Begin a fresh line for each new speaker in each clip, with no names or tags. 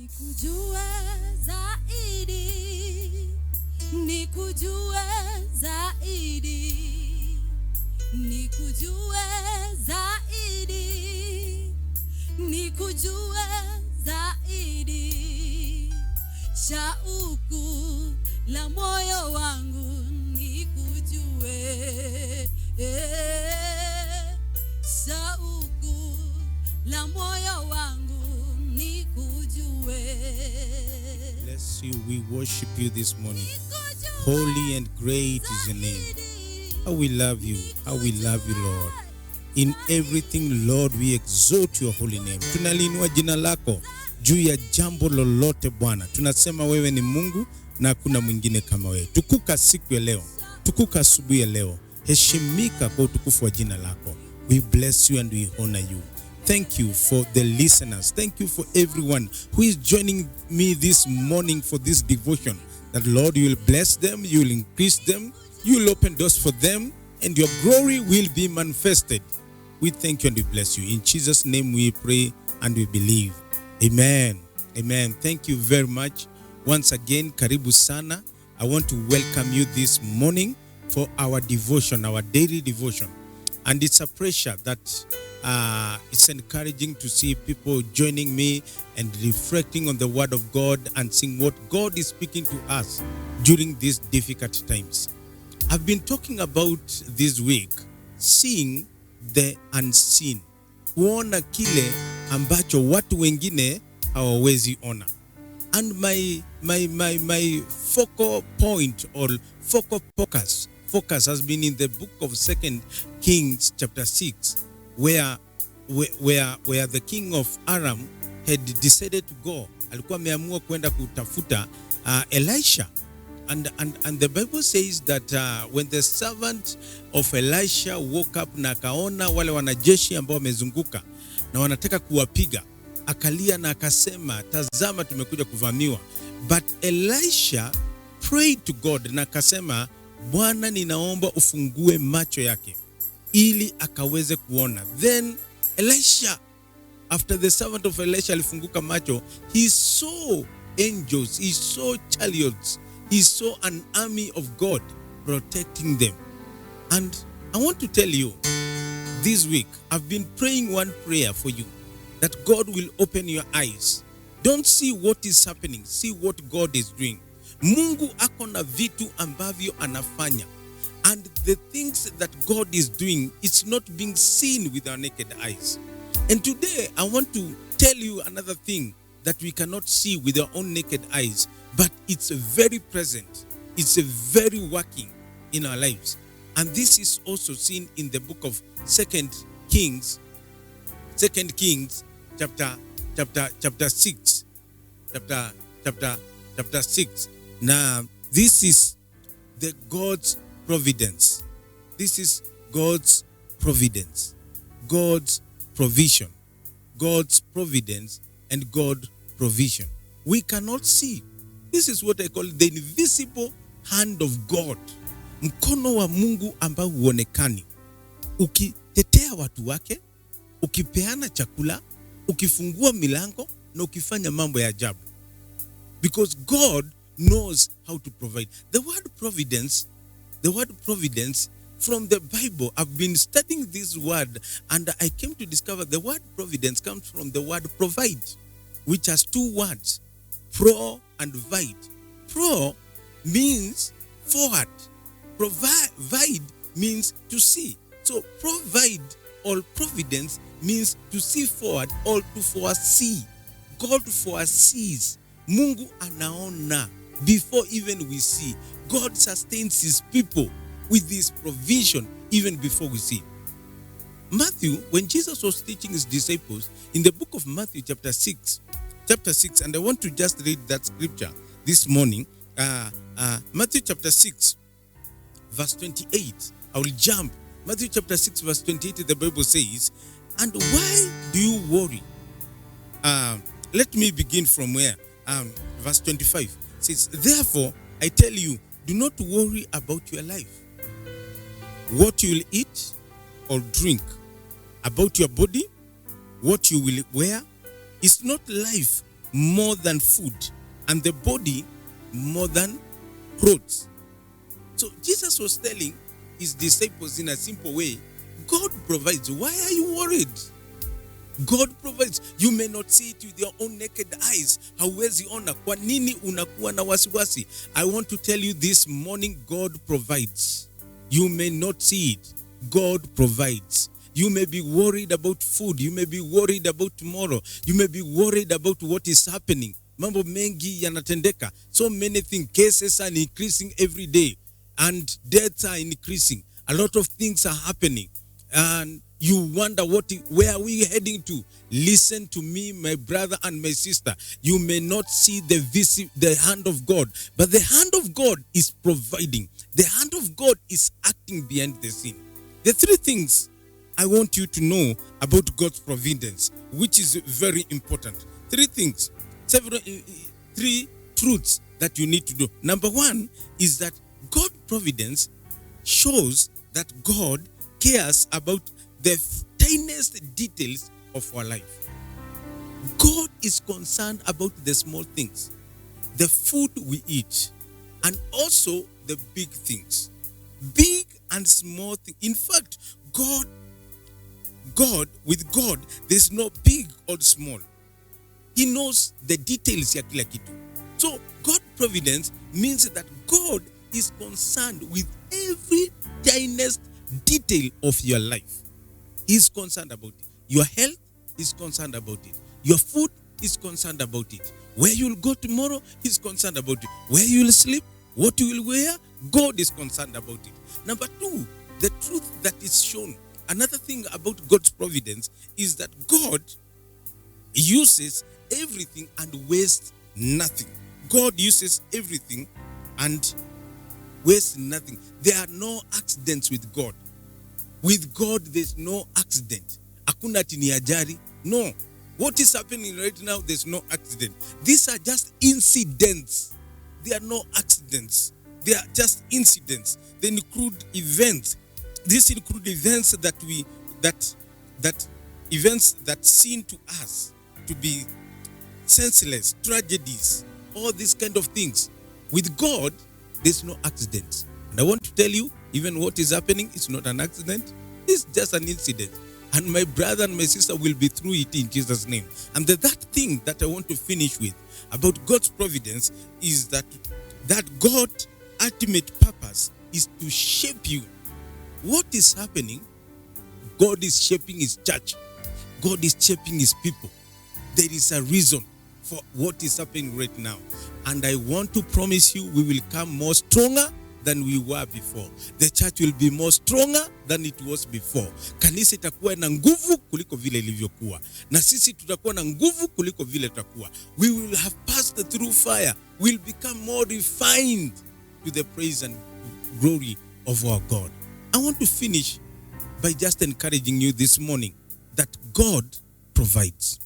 Nikujue zaidi, nikujue zaidi, nikujue zaidi, nikujue zaidi. Shauku la moyo wangu nikujue, shauku la moyo wangu nikujue.
Bless you, we worship you this morning. Holy and great is your name. How we love you, how we love you, Lord. In everything, Lord, we exalt your holy name. Tunaliinua jina lako juu ya jambo lolote, Bwana. Tunasema wewe ni Mungu na hakuna mwingine kama wewe. Tukuka siku ya leo, tukuka asubuhi ya leo. Heshimika kwa utukufu wa jina lako. We bless you and we honor you. Thank you for the listeners. Thank you for everyone who is joining me this morning for this devotion. That, Lord, you will bless them, you will increase them, you will open doors for them, and your glory will be manifested. We thank you and we bless you. In Jesus' name we pray and we believe. Amen. Amen. Thank you very much. Once again, karibu sana. I want to welcome you this morning for our devotion, our daily devotion. And it's a pressure that it's encouraging to see people joining me and reflecting on the word of God and seeing what God is speaking to us during these difficult times. I've been talking about this week, seeing the unseen. Kuona kile ambacho watu wengine hawawezi ona. And my focal point or focal focus has been in the book of 2 Kings chapter 6, where the king of Aram had decided to go. Alikuwa ameamua kwenda kutafuta Elisha. And the Bible says that when the servant of Elisha woke up na akaona wale wanajeshi ambao wamezunguka na wanataka kuwapiga, akalia na akasema, tazama tumekuja kuvamiwa. But Elisha prayed to God na akasema, Bwana ninaomba ufungue macho yake ili akaweze kuona. Then Elisha, after the servant of Elisha alifunguka macho, he saw angels, he saw chariots, he saw an army of God protecting them. And I want to tell you, this week I've been praying one prayer for you, that God will open your eyes. Don't see what is happening, see what God is doing. Mungu ako na vitu ambavyo anafanya. And the things that God is doing, it's not being seen with our naked eyes. And today, I want to tell you another thing that we cannot see with our own naked eyes, but it's very present. It's very working in our lives. And this is also seen in the book of 2 Kings chapter 6. Chapter 6. Now, this is the God's providence. This is God's providence, God's provision, God's providence, and God's provision. We cannot see. This is what I call the invisible hand of God. Mkono wa Mungu ambao huonekani. Ukitetea watu wake, ukipeana chakula, ukifungua milango, na ukifanya mambo ya ajabu. Because God knows how to provide. The word providence from the Bible, I've been studying this word and I came to discover the word providence comes from the word provide, which has two words, pro and vide. Pro means forward. Provide means to see. So provide or providence means to see forward or to foresee. God foresees. Mungu anaona before even we see. God sustains his people with his provision even before we see. Matthew, when Jesus was teaching his disciples in the book of Matthew chapter 6, and I want to just read that scripture this morning. Matthew chapter 6 verse 28. I will jump. Matthew chapter 6 verse 28, the Bible says, and why do you worry? Let me begin from where? Verse 25 says, therefore, I tell you, do not worry about your life, what you will eat or drink, about your body, what you will wear. Is not life more than food, and the body more than clothes. So Jesus was telling his disciples in a simple way, God provides. Why are you worried? God provides. You may not see it with your own naked eyes. Hauwezi ona. Kwa nini unakuwa na wasiwasi? I want to tell you this morning, God provides. You may not see it. God provides. You may be worried about food. You may be worried about tomorrow. You may be worried about what is happening. Mambo mengi yanatendeka. So many things. Cases are increasing every day. And deaths are increasing. A lot of things are happening. And you wonder where are we heading to? Listen to me, my brother and my sister. You may not see the hand of God, but the hand of God is providing. The hand of God is acting behind the scene. The three things I want you to know about God's providence, which is very important. Three things, three truths that you need to do. Number one is that God's providence shows that God cares about the tiniest details of our life. God is concerned about the small things, the food we eat, and also the big things. Big and small things. In fact, with God, there's no big or small. He knows the details ya kila kitu. So, God's providence means that God is concerned with every tiniest detail of your life. He's concerned about it. Your health is concerned about it. Your food is concerned about it. Where you'll go tomorrow, he's concerned about it. Where you'll sleep, what you will wear, God is concerned about it. Number two, the truth that is shown. Another thing about God's providence is that God uses everything and wastes nothing. God uses everything and wastes nothing. There are no accidents with God. With God, there's no accident. Hakuna ati ni ajali. No. What is happening right now, there's no accident. These are just incidents. They are no accidents. They are just incidents. They include events. These include events that events that seem to us to be senseless, tragedies, all these kind of things. With God, there's no accidents. And I want to tell you, even what is happening is not an accident. It's just an incident. And my brother and my sister will be through it in Jesus' name. And that thing that I want to finish with about God's providence is that God's ultimate purpose is to shape you. What is happening? God is shaping his church. God is shaping his people. There is a reason for what is happening right now. And I want to promise you, we will come more stronger than we were before. The church will be more stronger than it was before. Kanisa itakuwa na nguvu kuliko vile ilivyokuwa. Na sisi tutakuwa na nguvu kuliko vile tutakuwa. We will have passed through fire. We'll become more refined to the praise and glory of our God. I want to finish by just encouraging you this morning that God provides.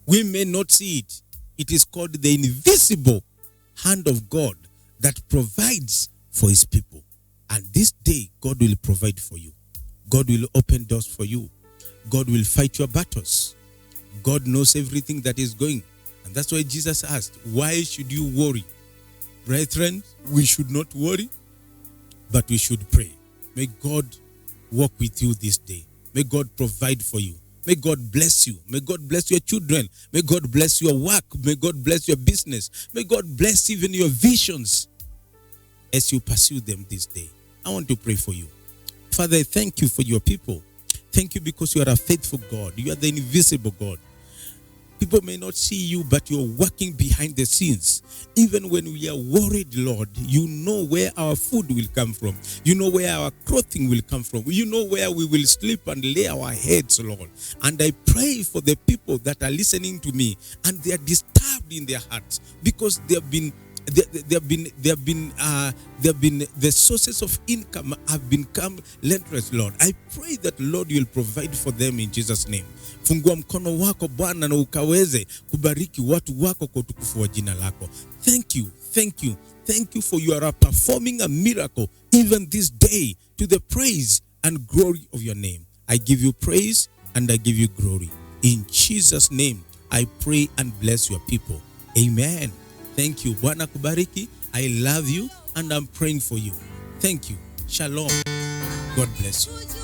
We may not see it. It is called the invisible hand of God that provides for his people. And this day, God will provide for you. God will open doors for you. God will fight your battles. God knows everything that is going. And that's why Jesus asked, why should you worry? Brethren, we should not worry, but we should pray. May God walk with you this day. May God provide for you. May God bless you. May God bless your children. May God bless your work. May God bless your business. May God bless even your visions as you pursue them this day. I want to pray for you. Father, I thank you for your people. Thank you because you are a faithful God. You are the invisible God. People may not see you, but you're working behind the scenes. Even when we are worried, Lord, you know where our food will come from. You know where our clothing will come from. You know where we will sleep and lay our heads, Lord. And I pray for the people that are listening to me and they are disturbed in their hearts because they have been the sources of income have become lentless, Lord. I pray that, Lord, you will provide for them in Jesus' name. Fungua mkono wako Bwana na ukaweze kubariki watu wako kwa utukufu wa jina lako. Thank you for you are performing a miracle even this day to the praise and glory of your name. I give you praise and I give you glory. In Jesus' name I pray and bless your people. Amen. Thank you. Bwana kubariki. I love you and I'm praying for you. Thank you. Shalom. God bless you.